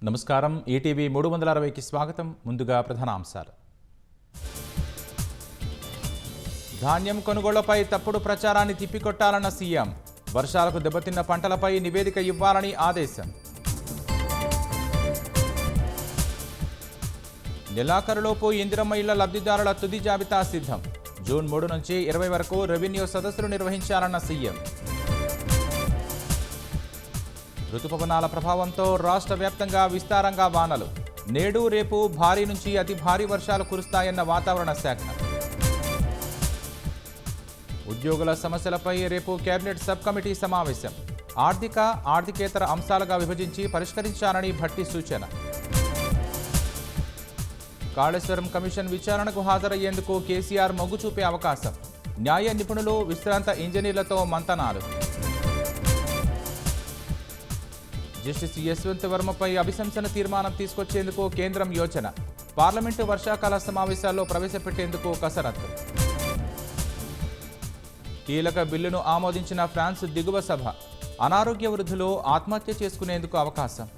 నమస్కారం. ఈటీవీ 360కి స్వాగతం. ముందుగా ప్రధానాంశాలు. ధాన్యం కొనుగోళ్లపై తప్పుడు ప్రచారాన్ని తిప్పికొట్టాలన్న సీఎం. వర్షాలకు దెబ్బతిన్న పంటలపై నివేదిక ఇవ్వాలని ఆదేశం. నెలాఖరులోపు ఇందిరమ్మ ఇళ్ల లబ్ధిదారుల తుది జాబితా సిద్ధం. జూన్ 3 నుంచి 20 వరకు రెవెన్యూ సదస్సులు నిర్వహించాలన్న సీఎం. రుతుపవనాల ప్రభావంతో రాష్ట్ర వ్యాప్తంగా విస్తారంగా వానలు. నేడు రేపు భారీ నుంచి అతి భారీ వర్షాలు కురుస్తాయన్న వాతావరణ శాఖ. ఉద్యోగుల సమస్యలపై రేపు కేబినెట్ సబ్ కమిటీ సమావేశం. ఆర్థికేతర అంశాలుగా విభజించి పరిష్కరించాలని భట్టి సూచన. కాళేశ్వరం కమిషన్ విచారణకు హాజరయ్యేందుకు కేసీఆర్ మొగ్గు చూపే అవకాశం. న్యాయ నిపుణులు, విశ్రాంత ఇంజనీర్లతో మంతనాలు. జస్టిస్ యశ్వంత్ వర్మపై అభిశంసన తీర్మానం తీసుకొచ్చేందుకు కేంద్రం యోచన. పార్లమెంటు వర్షాకాల సమావేశాల్లో ప్రవేశపెట్టేందుకు కసరత్తు. కీలక బిల్లును ఆమోదించిన ఫ్రాన్స్ దిగువ సభ. అనారోగ్య వృద్ధులు ఆత్మహత్య చేసుకునేందుకు అవకాశం.